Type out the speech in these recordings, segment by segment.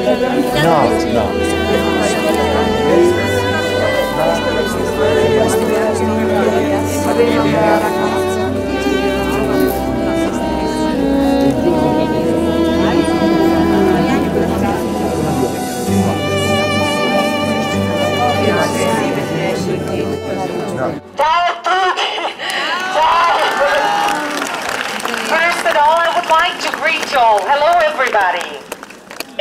First of all, I would like to greet you all. Hello, everybody.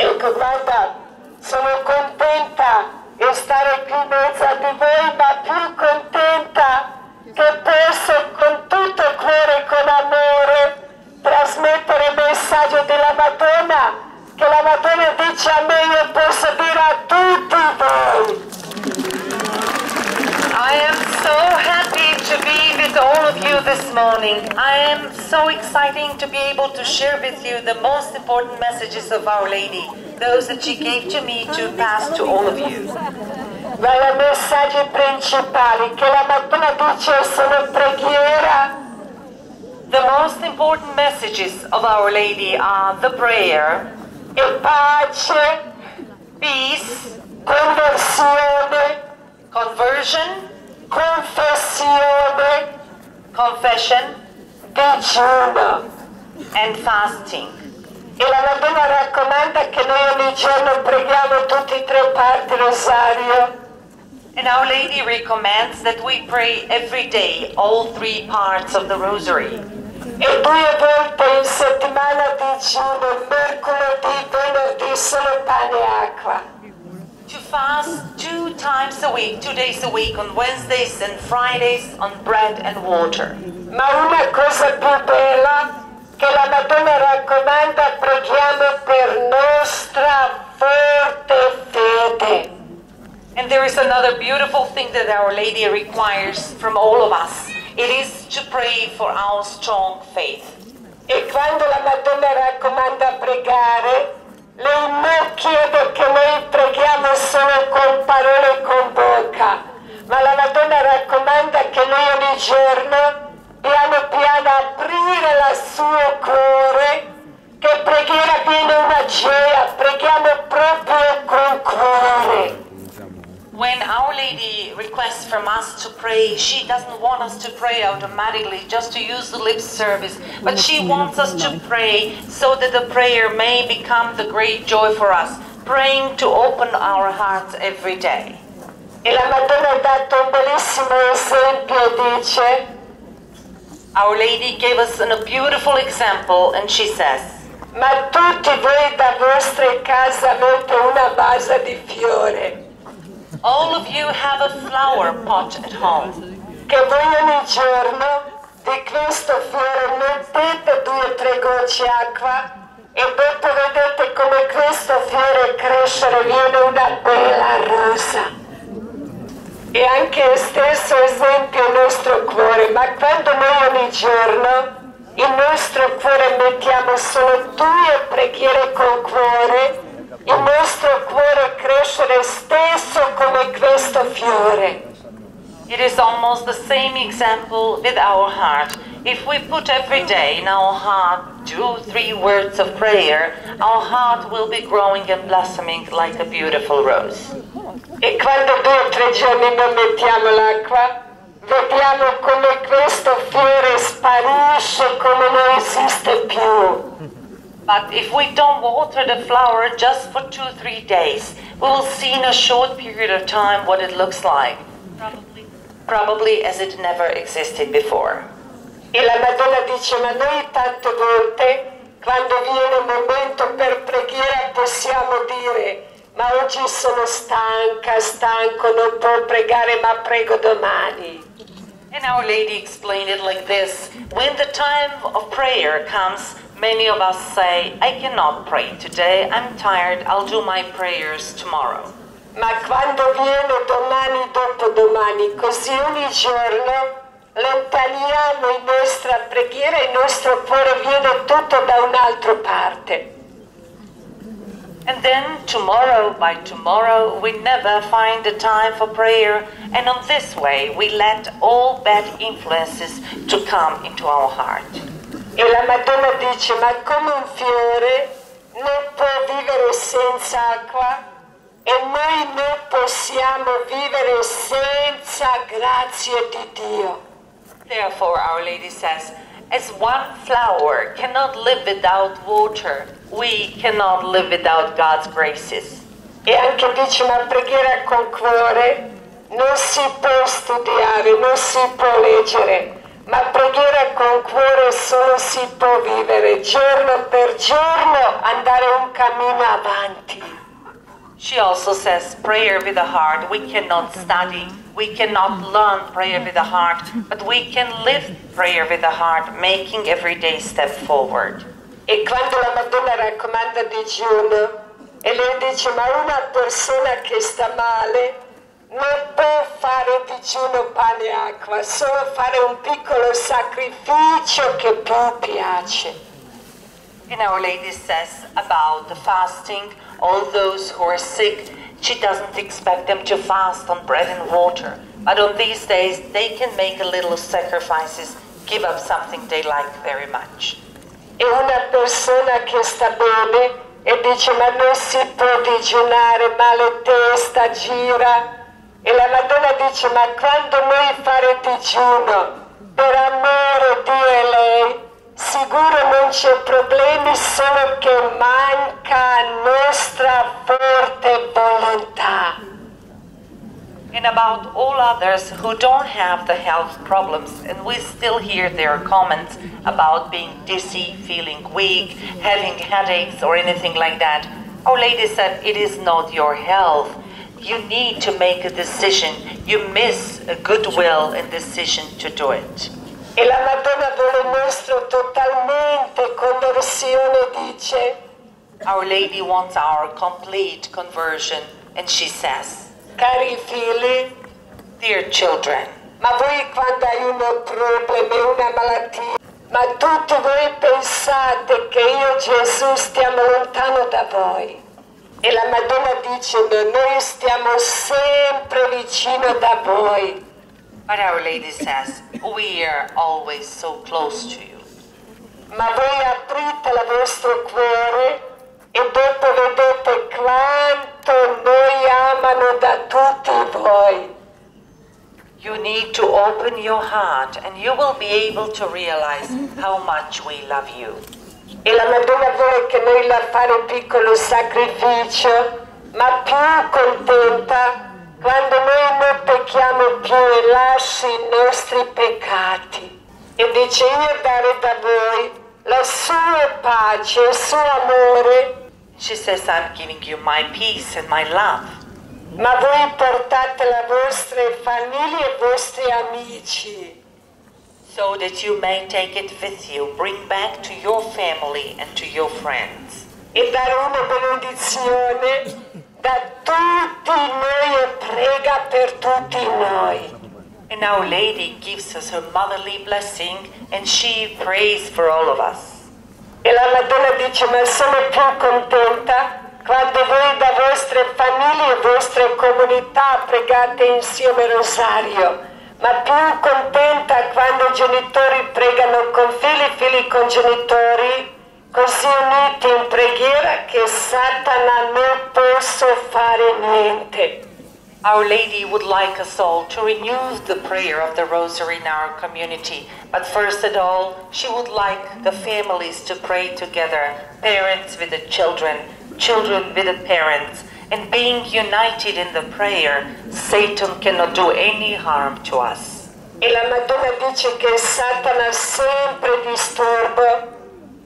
Ecco, guarda, sono contenta di stare qui in mezzo a di voi, ma più contenta che posso con tutto il cuore e con amore trasmettere il messaggio della Madonna, che la Madonna dice a me, io posso dire a tutti voi. I am so happy to be with all of you this morning. I am so exciting to be able to share with you the most important messages of Our Lady, those that she gave to me to pass to all of you. Ma i messaggi principali che la Madonna dice sono preghiera. The most important messages of Our Lady are the prayer, e pace, peace, conversione, conversion, confessione, confession, digiuno. and fasting. E la Madonna raccomanda che noi ogni giorno preghiamo tutti e tre parti rosario. And Our Lady recommends that we pray every day, all three parts of the Rosary. E 2 volte in settimana digiuno, mercoledì, venerdì, solo pane e acqua. To fast 2 times a week, 2 days a week, on Wednesdays and Fridays, on bread and water. Ma una cosa più bella che la Madonna raccomanda, preghiamo per nostra forte fede. And there is another beautiful thing that Our Lady requires from all of us. It is to pray for our strong faith. E quando la Madonna raccomanda pregare, lei non chiede che noi preghiamo solo con parole e con bocca, ma la Madonna raccomanda che noi ogni giorno piano piano aprire il suo cuore, che preghiera viene una gioia, preghiamo proprio con cuore. When Our Lady requests from us to pray, she doesn't want us to pray automatically just to use the lip service, but she wants us to pray so that the prayer may become the great joy for us, praying to open our hearts every day. E la Madonna ha dato un bellissimo esempio, dice, Our Lady gave us a beautiful example, and she says, ma tutti voi da vostre case avete una base di fiore. all of you have a flower pot at home. Che voi ogni giorno di questo fiore mettete 2 o 3 gocce acqua e dopo vedete come questo fiore crescere, viene una bella rosa. E anche lo stesso esempio il nostro cuore, ma quando noi ogni giorno il nostro cuore mettiamo solo 2 preghiere con cuore, il nostro cuore crescere stesso come questo fiore. It is almost the same example with our heart. If we put every day in our heart 2 or 3 words of prayer, our heart will be growing and blossoming like a beautiful rose. E quando 2 o 3 giorni non mettiamo l'acqua, vediamo come questo fiore sparisce, come non esiste più. But if we don't water the flower just for 2 or 3 days, we will see in a short period of time what it looks like. Probably as it never existed before. E la Madonna dice, ma noi tante volte, quando viene un momento per preghiera, possiamo dire, ma oggi sono stanco, non può pregare, ma prego domani. And Our Lady explained it like this. When the time of prayer comes, many of us say, I cannot pray today, I'm tired, I'll do my prayers tomorrow. Ma quando viene domani, dopodomani, così ogni giorno lontaniamo in nostra preghiera, il nostro cuore viene tutto da un'altra parte. And then tomorrow by tomorrow we never find the time for prayer, and on this way we let all bad influences to come into our heart. E la Madonna dice, ma come un fiore non può vivere senza acqua e noi non possiamo vivere senza grazie di Dio. Therefore, Our Lady says, as one flower cannot live without water, we cannot live without God's graces. E anche dice, ma preghiera con cuore non si può studiare, non si può leggere, ma preghiera con cuore solo si può vivere, giorno per giorno andare un cammino avanti. She also says, prayer with the heart, we cannot study, we cannot learn prayer with the heart, but we can live prayer with the heart, making everyday step forward. E quando la Madonna raccomanda digiuno, e lei dice, ma una persona che sta male non può fare digiuno pane e acqua, solo fare un piccolo sacrificio che più piace. And Our Lady says about the fasting, all those who are sick, she doesn't expect them to fast on bread and water, but on these days they can make a little sacrifices, give up something they like very much. E una persona che sta bene e dice, ma non si può digiunare, male testa, gira. E la Madonna dice, ma quando noi fare digiuno per amore Dio e lei, sicuro non c'è problemi, solo che manca nostra forte volontà. And about all others who don't have the health problems, and we still hear their comments about being dizzy, feeling weak, having headaches or anything like that, Our Lady said, it is not your health. You need to make a decision. You miss a goodwill and decision to do it. E la Madonna vuole il nostro totalmente conversione, dice. Our Lady wants our complete conversion, and she says, Cari figli, dear children, ma voi quando hai un problema, una malattia, ma tutti voi pensate che io Gesù stiamo lontano da voi. E la Madonna dice, no, noi stiamo sempre vicino da voi. but Our Lady says, we are always so close to you. Ma voi aprite il vostro cuore e dopo vedete quanto noi amano da tutti voi. You need to open your heart and you will be able to realize how much we love you. E la Madonna vuole che noi la fare un piccolo sacrificio, ma più contenta quando noi non pecchiamo più e lasci i nostri peccati. E dice, io dare da voi la sua pace, il suo amore. She says, I'm giving you my peace and my love. Ma voi portate le vostre famiglie e i vostri amici. So that you may take it with you, bring back to your family and to your friends. E dare una benedizione da tutti noi e prega per tutti noi. And Our Lady gives us her motherly blessing and she prays for all of us. E la Madonna dice, ma sono più contenta quando voi da vostre famiglie e vostre comunità pregate insieme il rosario, ma più contenta quando i genitori pregano con figli, figli con genitori, così uniti in preghiera che Satana non possa fare niente. Our Lady would like us all to renew the prayer of the Rosary in our community, but first of all, she would like the families to pray together, parents with the children, children with the parents, and being united in the prayer, Satan cannot do any harm to us. E la Madonna dice che Satana sempre disturba.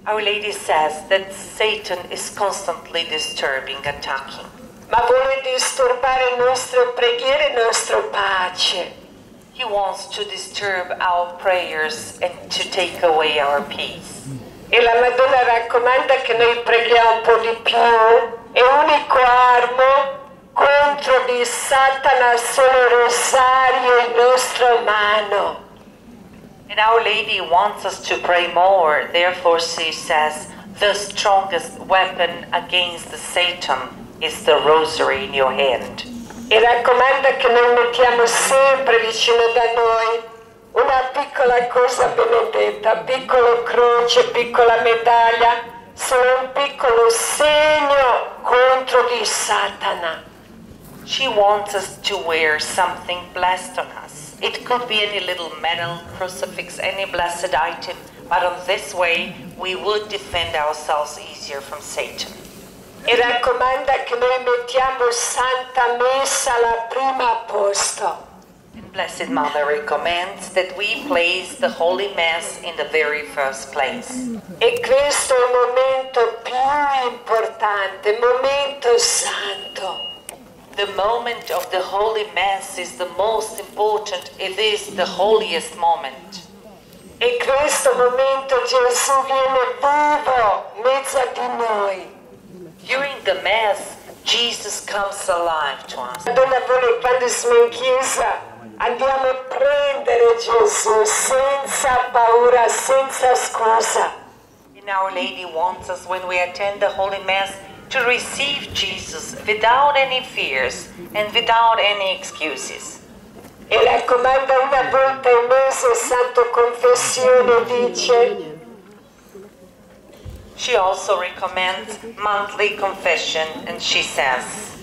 Our Lady says that Satan is constantly disturbing, attacking. Ma vuole disturbare le nostre preghiere e la nostra pace. He wants to disturb our prayers and to take away our peace. E la Madonna raccomanda che noi preghiamo un po' di più. È unico armo contro di Satana solo il rosario in nostra mano. And Our Lady wants us to pray more. Therefore, she says, the strongest weapon against the Satan is the rosary in your hand. E raccomanda che noi mettiamo sempre vicino da noi una piccola cosa benedetta, piccola croce, piccola medaglia, sono un piccolo segno contro di Satana. She wants us to wear something blessed on us. It could be any little medal, crucifix, any blessed item, but on this way we would defend ourselves easier from Satan. E raccomanda che noi mettiamo Santa Messa alla prima posto. And Blessed Mother recommends that we place the Holy Mass in the very first place. E questo è il momento più importante, momento santo. The moment of the Holy Mass is the most important. It is the holiest moment. E questo momento Gesù viene vivo in mezzo a di noi. During the Mass, Jesus comes alive to us. Madonna vuole quando siamo in chiesa andiamo a prendere Gesù senza paura, senza scusa. And Our Lady wants us, when we attend the Holy Mass, to receive Jesus without any fears and without any excuses. E raccomanda una volta al mese Santo Confessione dice. She also recommends monthly confession, and she says,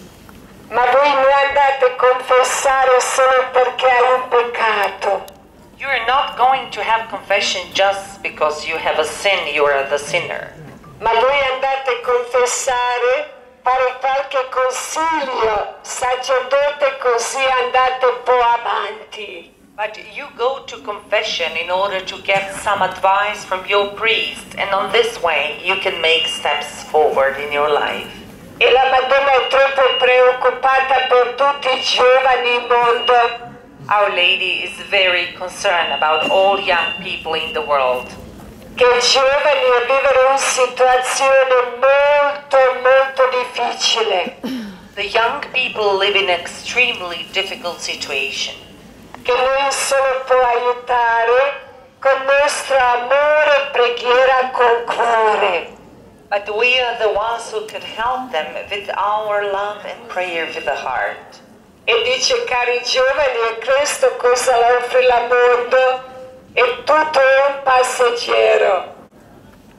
Ma voi non andate a confessare solo perché hai un peccato. you are not going to have confession just because you have a sin, you are the sinner. Ma voi andate a confessare, fare qualche consiglio, sacerdote, così andate un po' avanti. But you go to confession in order to get some advice from your priest, and on this way you can make steps forward in your life. E la Madonna è troppo preoccupata per tutti i giovani in mondo. Our Lady is very concerned about all young people in the world. Che i giovani a vivere una situazione molto difficile. The young people live in an extremely difficult situation. Che noi solo può aiutare con nostro amore e preghiera con cuore. But we are the ones who can help them with our love and prayer with the heart. E dice, cari giovani, è questo cosa le offre il mondo? È tutto un passeggero.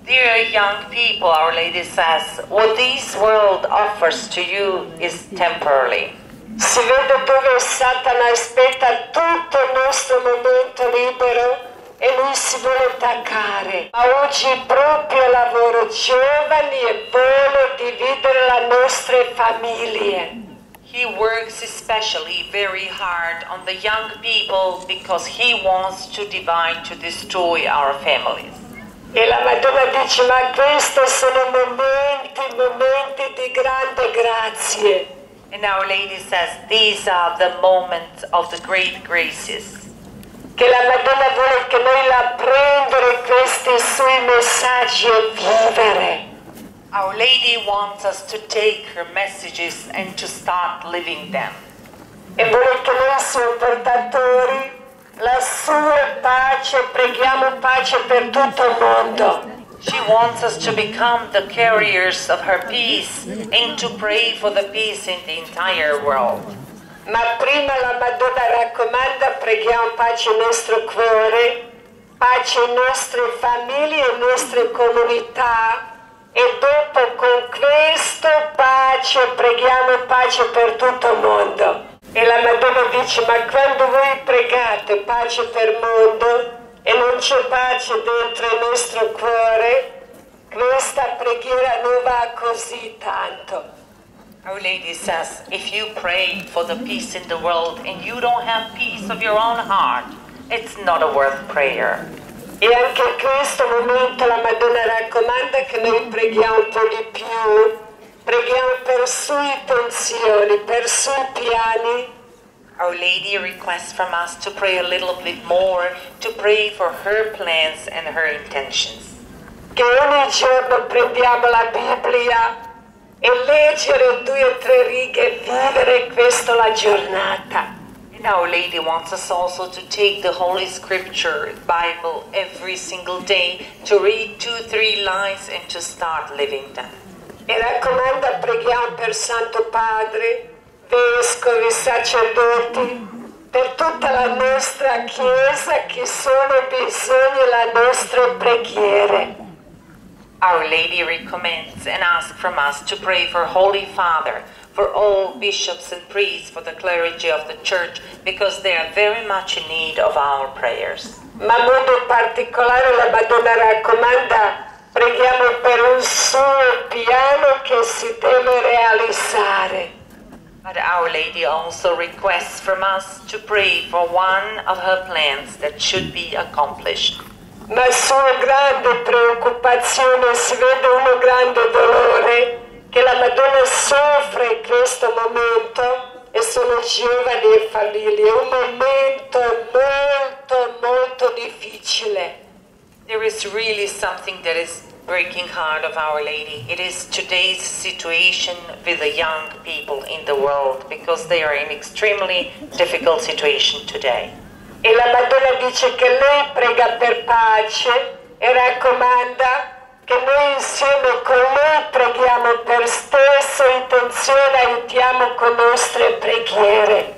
Dear young people, Our Lady says, what this world offers to you is temporary. Si vede dove Satana aspetta tutto il nostro momento libero e lui si vuole attaccare. Ma oggi proprio lavoro giovani e vuole dividere le nostre famiglie. He works especially very hard on the young people because he wants to divide, to destroy our families. E la Madonna dice, ma questi sono momenti di grande grazie. And Our Lady says, these are the moments of the great graces. Che la Madonna vuole che noi la prendere questi suoi messaggi e vivere. Our Lady wants us to take her messages and to start living them. E vuole che noi siamo portatori la sua pace, preghiamo pace per tutto il mondo. She wants us to become the carriers of her peace and to pray for the peace in the entire world. Ma prima la Madonna raccomanda, preghiamo pace nel nostro cuore, pace in nostre famiglie e nostre comunità, e dopo con questo pace, preghiamo pace per tutto il mondo. E la Madonna dice, ma quando voi pregate pace per il mondo e non c'è pace dentro il nostro cuore, questa preghiera non va così tanto. Our Lady says, if you pray for the peace in the world and you don't have peace of your own heart, it's not a worth prayer. E anche in questo momento la Madonna raccomanda che noi preghiamo un po' di più, preghiamo per sue intenzioni, per sui piani. Our Lady requests from us to pray a little bit more, to pray for her plans and her intentions. Che ogni giorno prendiamo la Bibbia e leggere 2 o 3 righe e vivere questa la giornata. And Our Lady wants us also to take the Holy Scripture, Bible, every single day, to read 2-3 lines and to start living them. E raccomanda, preghiamo per Santo Padre, vescovi, sacerdoti, per tutta la nostra Chiesa che sono bisogno delle nostre preghiere. Our Lady recommends and asks from us to pray for Holy Father, for all bishops and priests, for the clergy of the Church, because they are very much in need of our prayers. Ma in modo particolare la Madonna raccomanda, preghiamo per un suo piano che si deve realizzare. But Our Lady also requests from us to pray for one of her plans that should be accomplished. Ma sua grande preoccupazione si vede uno grande dolore che la Madonna soffre in questo momento e sono giovani e famiglie. È un momento molto difficile. There is really something that is breaking heart of Our Lady. It is today's situation with the young people in the world, because they are in extremely difficult situation today. E la Madonna dice che lei prega per pace e raccomanda che noi insieme con lei preghiamo per stessa intenzione, aiutiamo con nostre preghiere.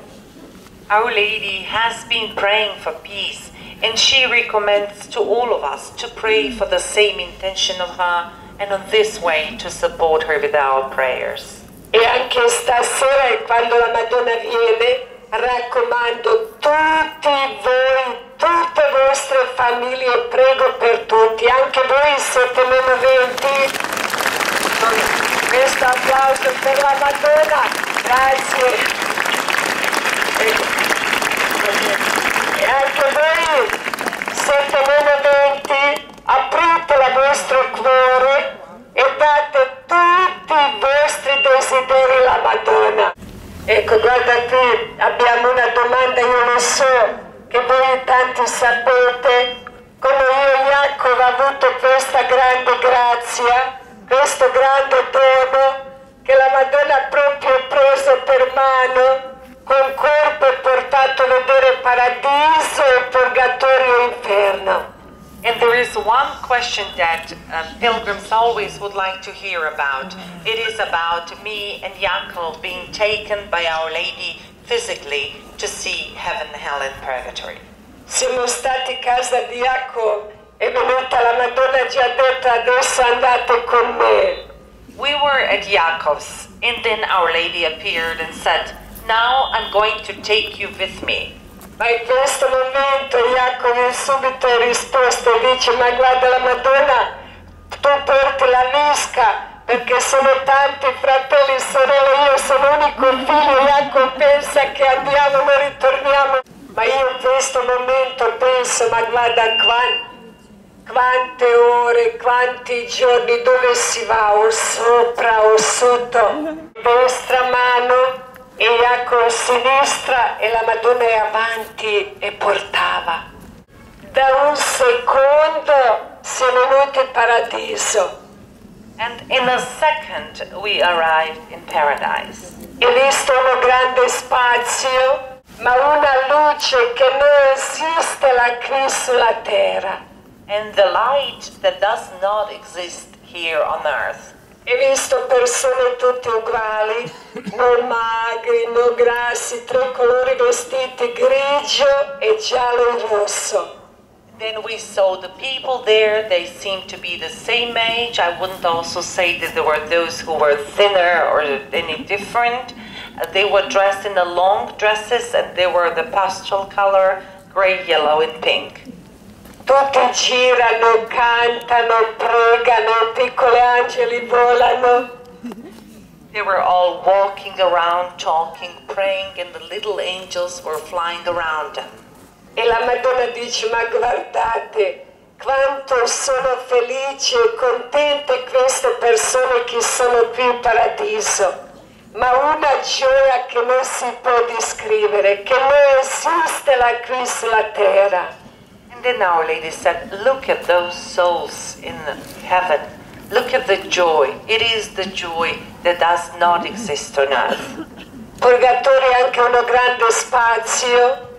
Our Lady has been praying for peace, and she recommends to all of us to pray for the same intention of her, and on this way to support her with our prayers. E anche stasera, quando la Madonna viene, raccomando tutti voi, tutte le vostre famiglie, prego per tutti, anche voi siete meno 20. Questo applauso per la Madonna, grazie. E anche voi siete meno 20, aprite il vostro cuore e date tutti i vostri desideri alla Madonna. Ecco, guarda qui, abbiamo una domanda, io lo so che voi tanti sapete come io, Jacopo, ho avuto questa grande grazia, questo grande dono che la Madonna ha proprio preso per mano, con corpo e portato a vedere paradiso e purgatorio e inferno. And there is one question that pilgrims always would like to hear about. It is about me and Jacopo being taken by Our Lady physically to see heaven, hell and purgatory. Siamo stati a casa di Jacopo, è venuta la Madonna e ci ha detto adesso andate con me. We were at Jacob's, and then Our Lady appeared and said, now I'm going to take you with me. Ma in questo momento Jacopo subito ha risposto e dice, ma guarda la Madonna, tu porti la Visca, perché sono tanti fratelli e sorelle, io sono l'unico figlio, Jacopo pensa che andiamo, noi ritorniamo. Ma io in questo momento penso, ma guarda quante ore, quanti giorni, dove si va, o sopra o sotto, destra mano e Jacopo a sinistra e la Madonna è avanti e portava. Da un secondo si è venuto in paradiso. And in a second we arrived in paradise. E visto uno grande spazio, ma una luce che non esiste là qui sulla terra. And the light that does not exist here on earth. E visto persone tutte uguali, non magri, non grassi, tre colori vestiti, grigio e giallo e rosso. Then we saw the people there, they seemed to be the same age. I wouldn't also say that there were those who were thinner or any different. They were dressed in the long dresses and they were the pastel color, gray, yellow and pink. Tutti girano, cantano, pregano, piccoli angeli volano. They were all walking around, talking, praying, and the little angels were flying around them. E la Madonna dice, ma guardate, quanto sono felici e contente queste persone che sono qui in paradiso. Ma una gioia che non si può descrivere, che non esiste là qui sulla terra. And then Our Lady said, look at those souls in heaven. Look at the joy. It is the joy that does not exist on earth. Purgatorio è anche uno grande spazio.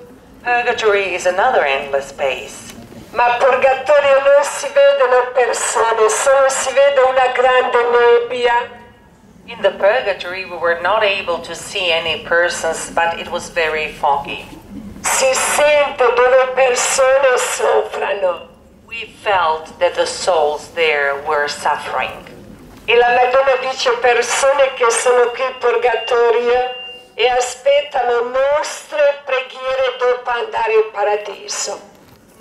Purgatory is another endless space. Ma purgatorio non si vedono persone, solo si vede una grande nebbia. In the purgatory we were not able to see any persons, but it was very foggy. Si sente dove persone soffrono. We felt that the souls there were suffering. E la Madonna dice persone che sono qui in purgatorio e aspettano nostre preghiere dopo andare in paradiso.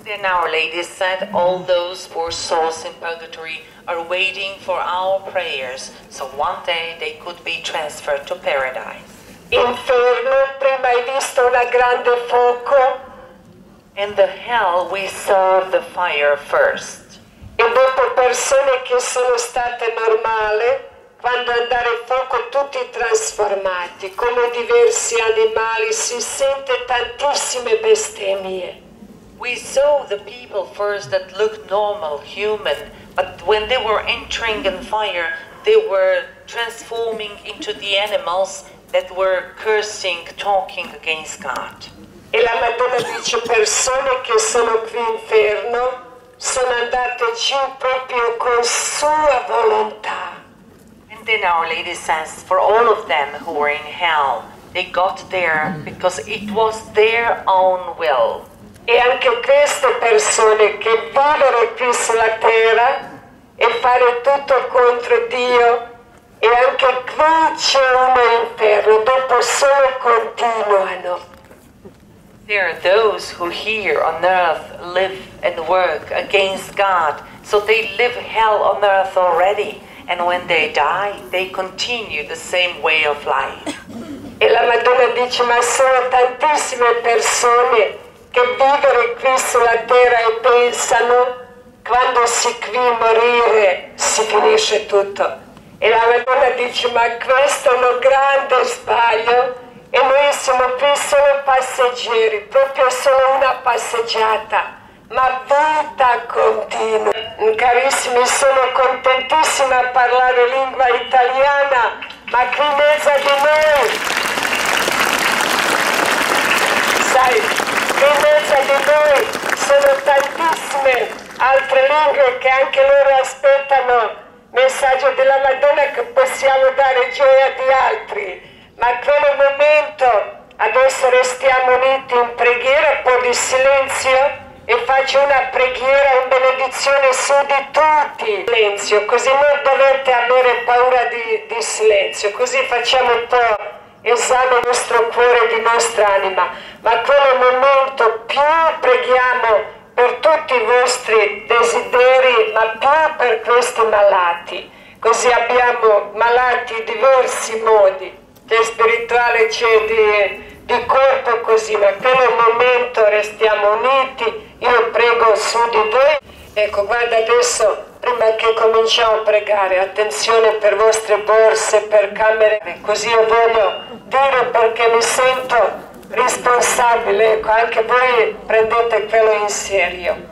Then Our Lady said all those poor souls in purgatory are waiting for our prayers, so one day they could be transferred to paradise. Inferno, prima hai visto una grande fuoco In the hell we saw the fire first. e dopo persone che sono state normali, quando andare in fuoco tutti trasformati, come diversi animali, si sente tantissime bestemmie. We saw the people first that looked normal, human, but when they were entering in fire, they were transforming into the animals that were cursing, talking against God. E la Madonna dice persone che sono qui in inferno sono andate giù proprio con sua volontà. And then Our Lady says, for all of them who were in hell, they got there because it was their own will. E anche queste persone che vivere qui sulla terra e fare tutto contro Dio, e anche qui c'è un inferno, dopo solo continuano. There are those who here on earth live and work against God, so they live hell on earth already, and when they die, they continue the same way of life. E la Madonna dice, ma sono tantissime persone che vivere qui sulla terra e pensano, quando si qui morire si finisce tutto. E la Madonna dice, ma questo è un grande sbaglio e noi siamo qui solo passeggeri, proprio solo una passeggiata, ma vita continua. Carissimi, sono contentissima a parlare lingua italiana, ma qui in mezzo di noi, sai, qui in mezzo di noi sono tantissime altre lingue che anche loro aspettano messaggio della Madonna che possiamo dare gioia di altri. Ma quel momento adesso restiamo uniti in preghiera, un po' di silenzio e faccio una preghiera in benedizione su di tutti. Silenzio, così non dovete avere paura di silenzio, così facciamo un po' esame del nostro cuore e di nostra anima. Ma quel momento più preghiamo per tutti i vostri desideri, ma più per questi malati. Così abbiamo malati in diversi modi. C'è spirituale, c'è di corpo così, ma per il momento restiamo uniti, io prego su di voi. Ecco, guarda adesso, prima che cominciamo a pregare, attenzione per vostre borse, per camere, così io voglio dire perché mi sento responsabile, ecco, anche voi prendete quello in serio.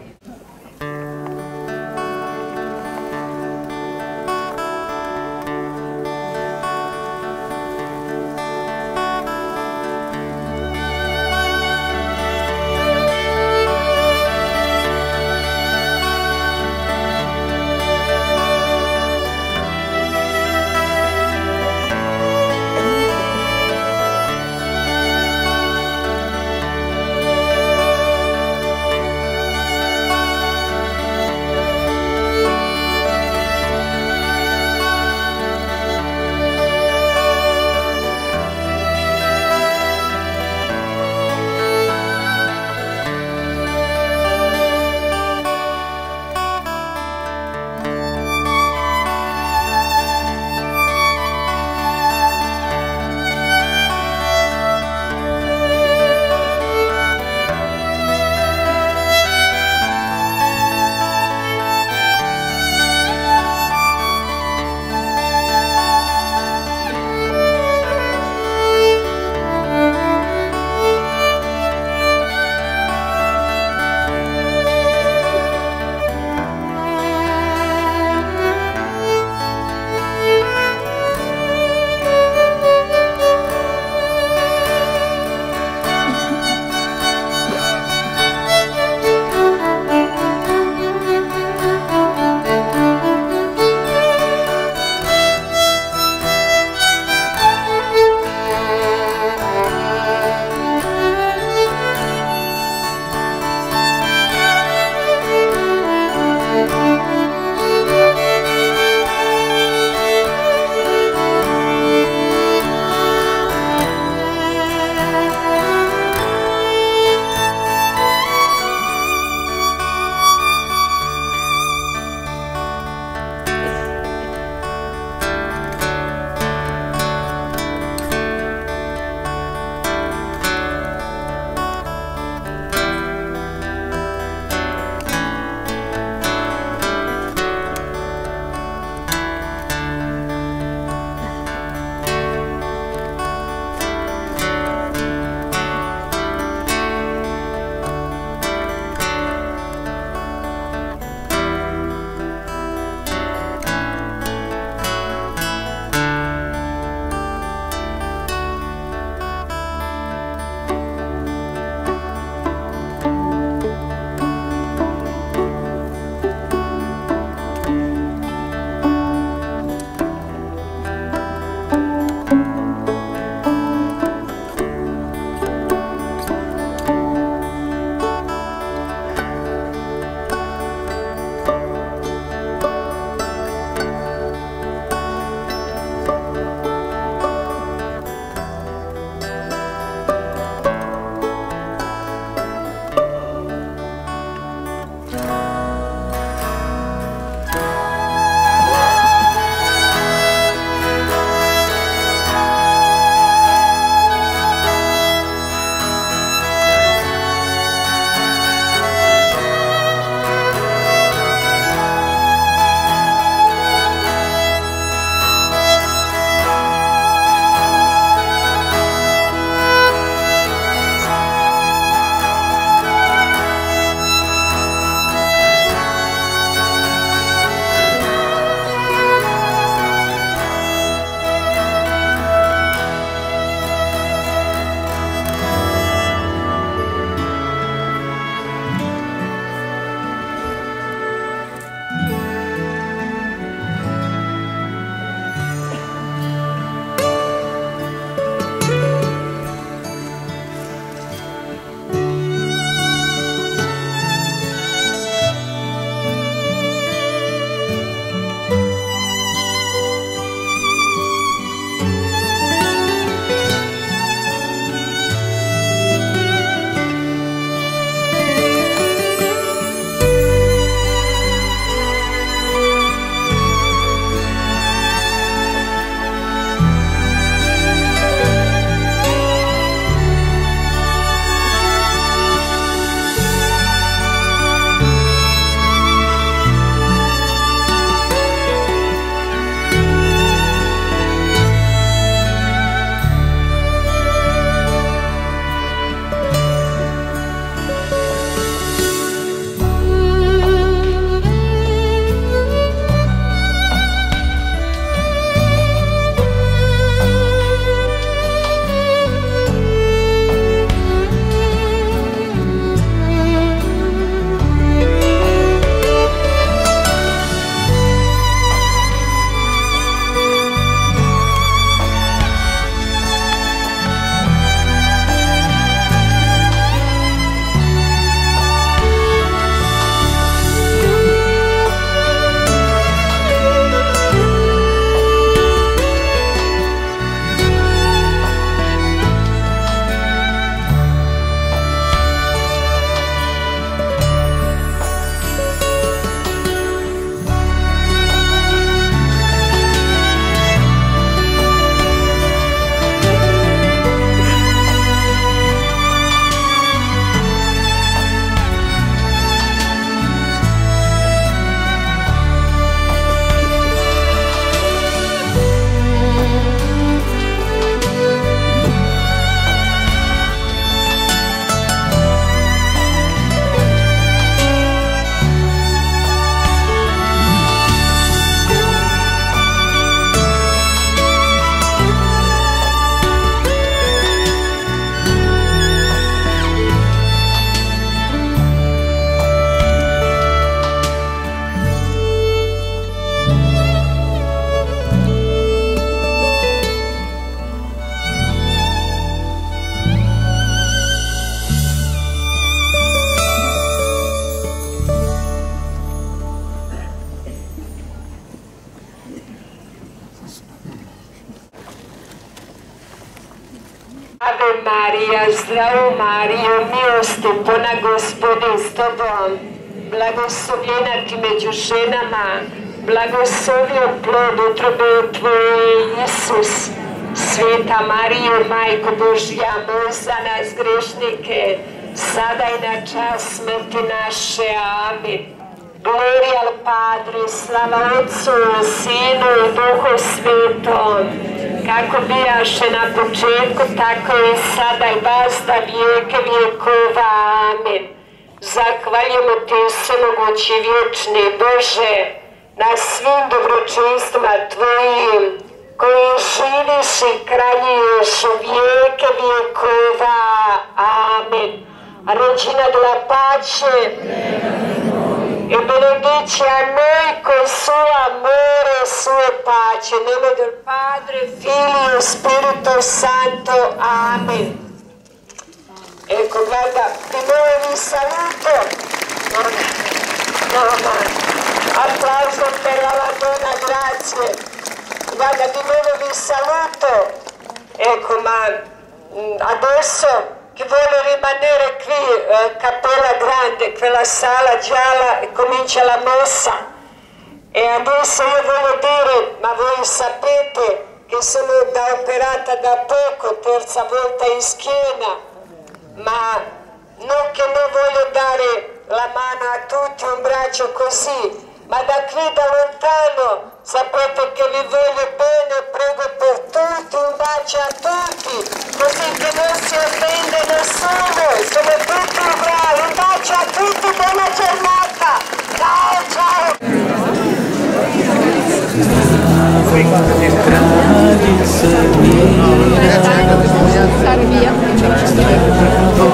Ave Maria, zdravo Marijo, milosti puna Gospodin s tobom, blagoslovljena ti među ženama, blagoslovio plod utrobe tvoje, Isus. Sveta Marijo, Majko Božja, moli za nas grešnike, sada i na čas smrti naše. Amen. Gloria al Padre, slava Otcu, Sinu i Duhu Svetom, kako bijaše na početku, tako i sada i vazda vijeke vjekova. Amen. Zahvaljujemo ti, svemogući vječni Bože, na svim dobročinstvima tvojim, koji živiš i kraljuješ u vijeke vjekova. Amen. Regina della pace, e benedici a noi con sua amore e sua pace, nel nome del Padre, Figlio e Spirito Santo. Amen. Ecco, guarda, di nuovo vi saluto. No, ma applauso per la Madonna, grazie. Guarda, di nuovo vi saluto. Ecco, ma adesso chi vuole rimanere qui, Cappella Grande, quella sala gialla, e comincia la messa. E adesso io voglio dire, ma voi sapete che sono operata da poco, terza volta in schiena, ma non che non voglio dare la mano a tutti, un braccio così, ma da qui da lontano sapete che vi voglio bene, prego per tutti, un bacio a tutti, così che non si offende nessuno, sono tutti bravi, un bacio a tutti, buona giornata, ciao ciao! Zdravo, kraljice mira, zdravo,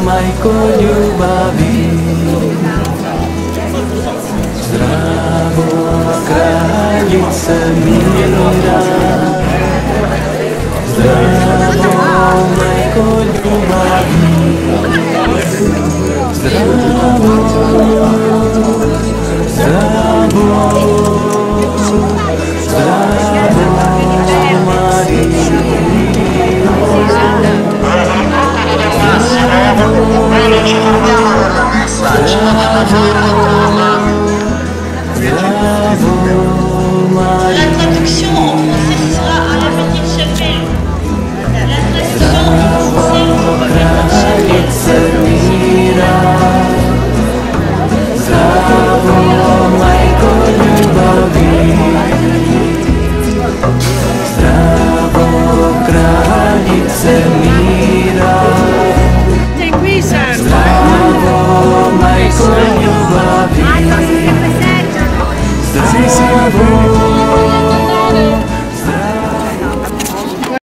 majko ljubavi, zdravo, zdravo, zdravo.